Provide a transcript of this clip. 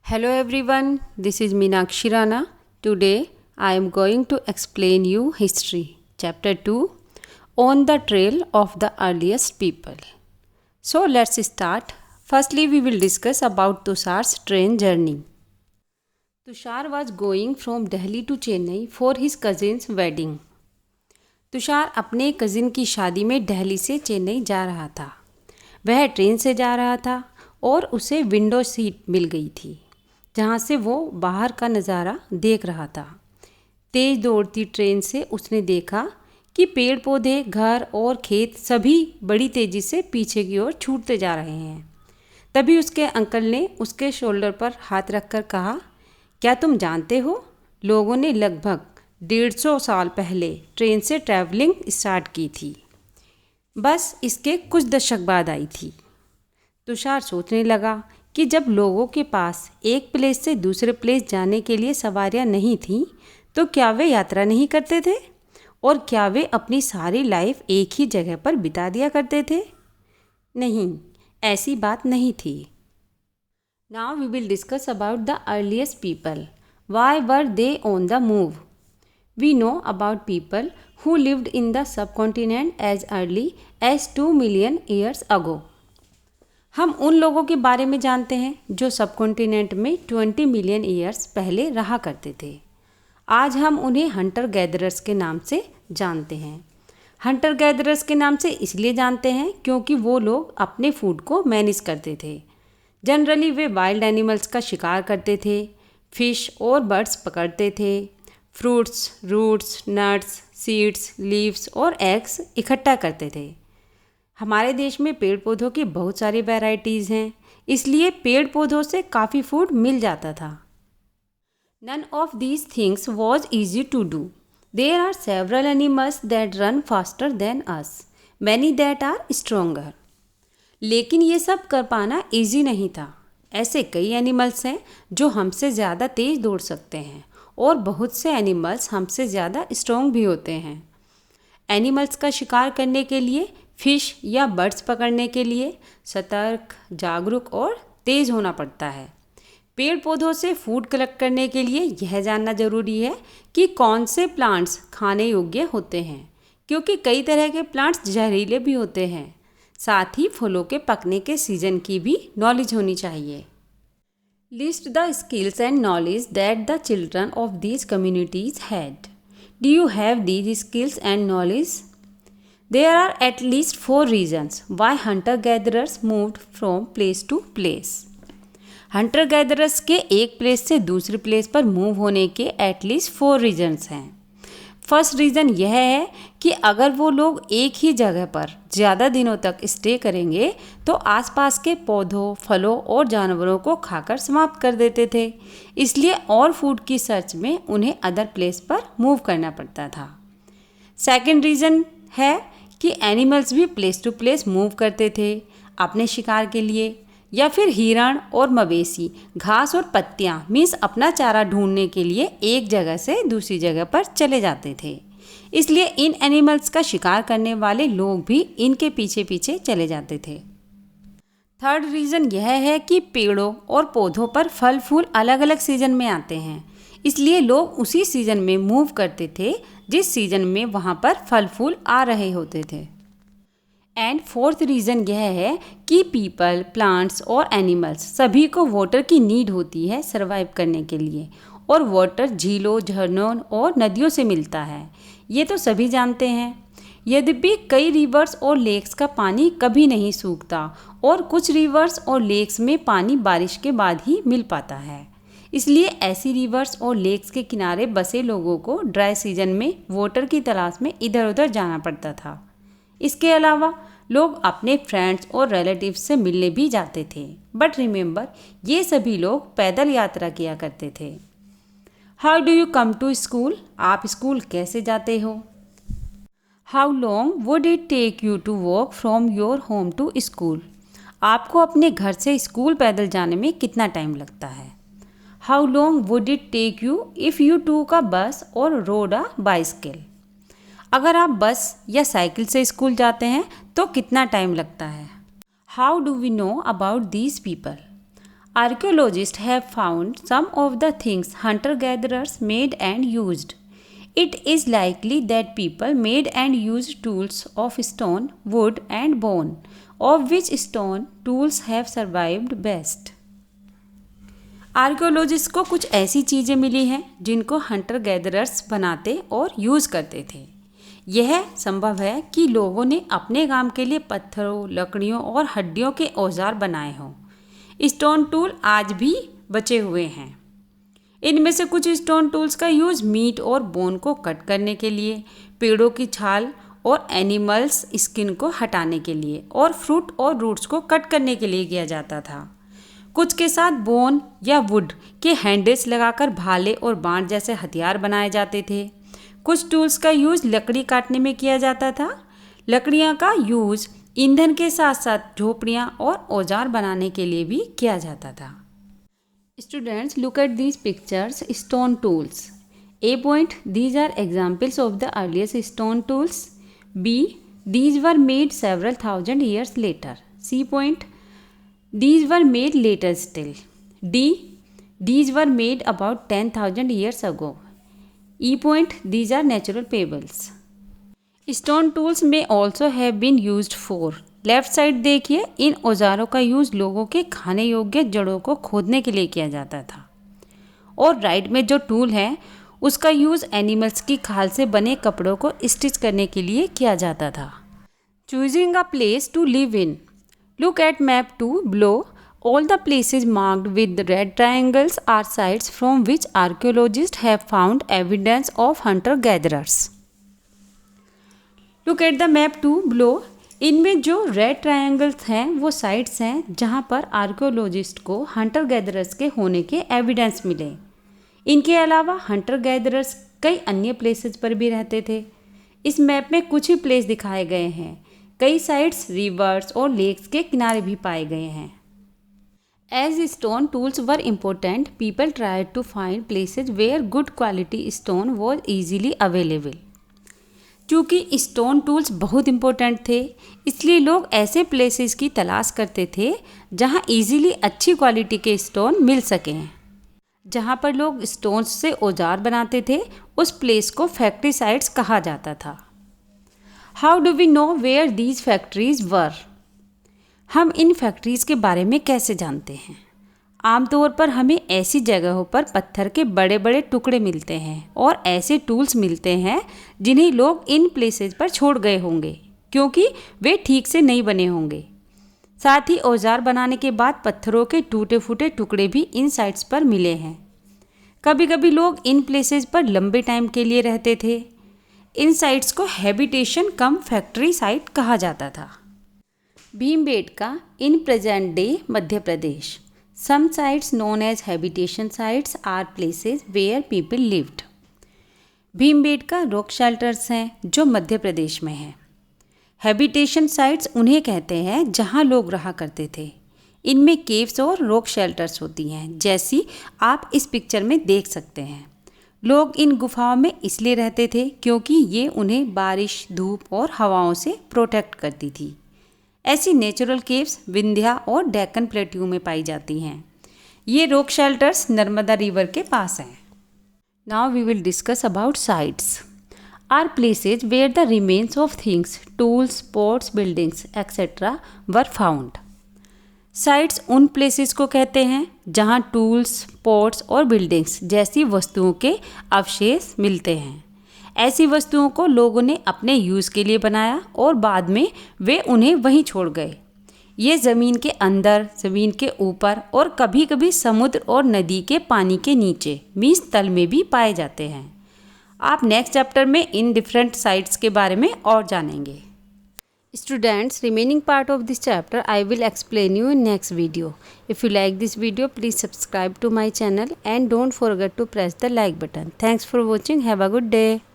Hello everyone, this is Meenakshi Rana. Today I am going to explain you history. Chapter 2 On the Trail of the Earliest People. So let's start. Firstly we will discuss about Tushar's train journey. Tushar was going from Delhi to Chennai for his cousin's wedding. Tushar अपने cousin की शादी में दिल्ली से चेन्नई जा रहा था। वह train से जा रहा था और उसे विंडो सीट मिल गई थी जहाँ से वो बाहर का नज़ारा देख रहा था। तेज़ दौड़ती ट्रेन से उसने देखा कि पेड़ पौधे, घर और खेत सभी बड़ी तेज़ी से पीछे की ओर छूटते जा रहे हैं। तभी उसके अंकल ने उसके शोल्डर पर हाथ रखकर कहा, क्या तुम जानते हो, लोगों ने लगभग 150 साल पहले ट्रेन से ट्रैवलिंग स्टार्ट की थी। बस इसके कुछ दशक बाद आई थी। तुषार सोचने लगा कि जब लोगों के पास एक प्लेस से दूसरे प्लेस जाने के लिए सवारियां नहीं थीं, तो क्या वे यात्रा नहीं करते थे? और क्या वे अपनी सारी लाइफ एक ही जगह पर बिता दिया करते थे? नहीं, ऐसी बात नहीं थी। Now we will discuss about the earliest people. Why were they on the move? We know about people who lived in the subcontinent as early as 2 million years ago. हम उन लोगों के बारे में जानते हैं जो सबकॉन्टिनेंट में 20 मिलियन ईयर्स पहले रहा करते थे। आज हम उन्हें हंटर गैदरर्स के नाम से जानते हैं। हंटर गैदरर्स के नाम से इसलिए जानते हैं क्योंकि वो लोग अपने फूड को मैनेज करते थे। जनरली वे वाइल्ड एनिमल्स का शिकार करते थे, फिश और बर्ड्स पकड़ते थे, fruits, roots, nuts, seeds, leaves और एग्स इकट्ठा करते थे। हमारे देश में पेड़ पौधों की बहुत सारी वैरायटीज़ हैं, इसलिए पेड़ पौधों से काफ़ी फूड मिल जाता था। None of these things was easy to do. There are several animals that run faster than us, many that are stronger. लेकिन ये सब कर पाना ईजी नहीं था। ऐसे कई एनिमल्स हैं जो हमसे ज़्यादा तेज़ दौड़ सकते हैं और बहुत से एनिमल्स हमसे ज़्यादा स्ट्रॉन्ग भी होते हैं। एनिमल्स का शिकार करने के लिए, फिश या बर्ड्स पकड़ने के लिए सतर्क, जागरूक और तेज़ होना पड़ता है। पेड़ पौधों से फूड कलेक्ट करने के लिए यह जानना ज़रूरी है कि कौन से प्लांट्स खाने योग्य होते हैं, क्योंकि कई तरह के प्लांट्स जहरीले भी होते हैं। साथ ही फलों के पकने के सीज़न की भी नॉलेज होनी चाहिए। List the skills and knowledge that the children of these communities had. Do you have these skills and knowledge? There are at least 4 reasons why hunter-gatherers moved from place to place. Hunter gatherers के एक place से दूसरे place पर move होने के at least 4 regions हैं। First reason यह है कि अगर वो लोग एक ही जगह पर ज़्यादा दिनों तक स्टे करेंगे तो आसपास के पौधों, फलों और जानवरों को खाकर समाप्त कर देते थे, इसलिए और फूड की सर्च में उन्हें अदर प्लेस पर मूव करना पड़ता था। सेकेंड रीज़न है कि एनिमल्स भी प्लेस टू प्लेस मूव करते थे अपने शिकार के लिए, या फिर हिरण और मवेशी घास और पत्तियां मीन्स अपना चारा ढूंढने के लिए एक जगह से दूसरी जगह पर चले जाते थे, इसलिए इन एनिमल्स का शिकार करने वाले लोग भी इनके पीछे पीछे चले जाते थे। थर्ड रीज़न यह है कि पेड़ों और पौधों पर फल फूल अलग अलग सीजन में आते हैं, इसलिए लोग उसी सीज़न में मूव करते थे जिस सीज़न में वहाँ पर फल फूल आ रहे होते थे। एंड फोर्थ रीज़न यह है कि पीपल, प्लांट्स और एनिमल्स सभी को वाटर की नीड होती है सर्वाइव करने के लिए, और वाटर झीलों, झरनों और नदियों से मिलता है, ये तो सभी जानते हैं। यद्यपि कई रिवर्स और लेक्स का पानी कभी नहीं सूखता और कुछ रिवर्स और लेक्स में पानी बारिश के बाद ही मिल पाता है, इसलिए ऐसी रिवर्स और लेक्स के किनारे बसे लोगों को ड्राई सीजन में वाटर की तलाश में इधर उधर जाना पड़ता था। इसके अलावा लोग अपने फ्रेंड्स और रिलेटिव्स से मिलने भी जाते थे, बट रिमेंबर ये सभी लोग पैदल यात्रा किया करते थे। How do you come to school? आप स्कूल कैसे जाते हो? How long would it take you to walk from your home to school? आपको अपने घर से स्कूल पैदल जाने में कितना टाइम लगता है? How long would it take you if you took a बस और रोड अ बाइसिकल? अगर आप बस या साइकिल से स्कूल जाते हैं तो कितना टाइम लगता है? How do we know about these people? Archaeologists have found some of the things hunter-gatherers made and used. It is likely that people made and used tools of stone, wood, and bone, of which stone tools have survived best. Archaeologist को कुछ ऐसी चीज़ें मिली हैं जिनको Hunter gatherers बनाते और use करते थे। यह संभव है कि लोगों ने अपने काम के लिए पत्थरों, लकड़ियों और हड्डियों के औजार बनाए हों। स्टोन टूल आज भी बचे हुए हैं। इनमें से कुछ स्टोन टूल्स का यूज़ मीट और बोन को कट करने के लिए, पेड़ों की छाल और एनिमल्स स्किन को हटाने के लिए और फ्रूट और रूट्स को कट करने के लिए किया जाता था। कुछ के साथ बोन या वुड के हैंडल्स लगाकर भाले और बाण जैसे हथियार बनाए जाते थे। कुछ टूल्स का यूज़ लकड़ी काटने में किया जाता था। लकड़ियाँ का यूज़ ईंधन के साथ साथ झोपड़ियाँ और औजार बनाने के लिए भी किया जाता था। Students, look at these pictures, stone tools. A point, these are examples of the earliest stone tools. B, these were made several thousand years later. C point, these were made later still. D, these were made about 10,000 years ago. E point, these are natural pebbles. Stone tools may also have been used for. Left side देखिए, इन औजारों का use लोगों के खाने योग्य जड़ों को खोदने के लिए किया जाता था। और राइट में जो टूल है उसका यूज़ एनिमल्स की खाल से बने कपड़ों को स्टिच करने के लिए किया जाता था। Choosing a place to live in. Look at map 2 below. All the places marked with red triangles are sites from which archaeologists have found evidence of hunter-gatherers. Look at the map 2 below. इनमें जो red triangles हैं वो sites हैं जहाँ पर archaeologist को Hunter gatherers के होने के एविडेंस मिले। इनके अलावा हंटर गैदरर्स कई अन्य प्लेसेस पर भी रहते थे। इस मैप में कुछ ही प्लेस दिखाए गए हैं। कई साइट्स रिवर्स और लेक्स के किनारे भी पाए गए हैं। As stone tools were important, people tried to find places where good quality stone was easily available. चूँकि स्टोन टूल्स बहुत इम्पोर्टेंट थे, इसलिए लोग ऐसे प्लेसेस की तलाश करते थे जहाँ ईजीली अच्छी क्वालिटी के स्टोन मिल सकें। जहाँ पर लोग स्टोन्स से औजार बनाते थे उस प्लेस को फैक्ट्री साइट्स कहा जाता था। How do we know where these factories were? हम इन फैक्ट्रीज़ के बारे में कैसे जानते हैं? आमतौर पर हमें ऐसी जगहों पर पत्थर के बड़े बड़े टुकड़े मिलते हैं और ऐसे टूल्स मिलते हैं जिन्हें लोग इन प्लेसेस पर छोड़ गए होंगे क्योंकि वे ठीक से नहीं बने होंगे। साथ ही औजार बनाने के बाद पत्थरों के टूटे फूटे टुकड़े भी इन साइट्स पर मिले हैं। कभी कभी लोग इन प्लेसेस पर लंबे टाइम के लिए रहते थे। इन साइट्स को हैबिटेशन कम फैक्ट्री साइट कहा जाता था। Bhimbetka in present day Madhya Pradesh. Some sites known as habitation sites are places where people lived. Bhimbetka rock shelters हैं जो मध्य प्रदेश में हैं। हैबिटेशन साइट्स उन्हें कहते हैं जहां लोग रहा करते थे। इनमें केव्स और रॉक शेल्टर्स होती हैं, जैसी आप इस पिक्चर में देख सकते हैं। लोग इन गुफाओं में इसलिए रहते थे क्योंकि ये उन्हें बारिश, धूप और हवाओं से प्रोटेक्ट करती थी। ऐसी नेचुरल केव्स विंध्या और डेक्कन प्लेट्यू में पाई जाती हैं। ये रॉक शेल्टर्स नर्मदा रिवर के पास हैं। Now we will discuss about sites. Are places where the remains of things, tools, pots, buildings etcetera were found. Sites उन प्लेसेस को कहते हैं जहाँ टूल्स, पोट्स और बिल्डिंग्स जैसी वस्तुओं के अवशेष मिलते हैं। ऐसी वस्तुओं को लोगों ने अपने यूज़ के लिए बनाया और बाद में वे उन्हें वहीं छोड़ गए। ये ज़मीन के अंदर, ज़मीन के ऊपर और कभी कभी समुद्र और नदी के पानी के नीचे मीन्स तल में भी पाए जाते हैं। आप नेक्स्ट चैप्टर में इन डिफरेंट साइट्स के बारे में और जानेंगे। Students, remaining part of this chapter I will explain you in next video. If you like this video, please subscribe to my channel and don't forget to press the like button. Thanks for watching. Have a good day.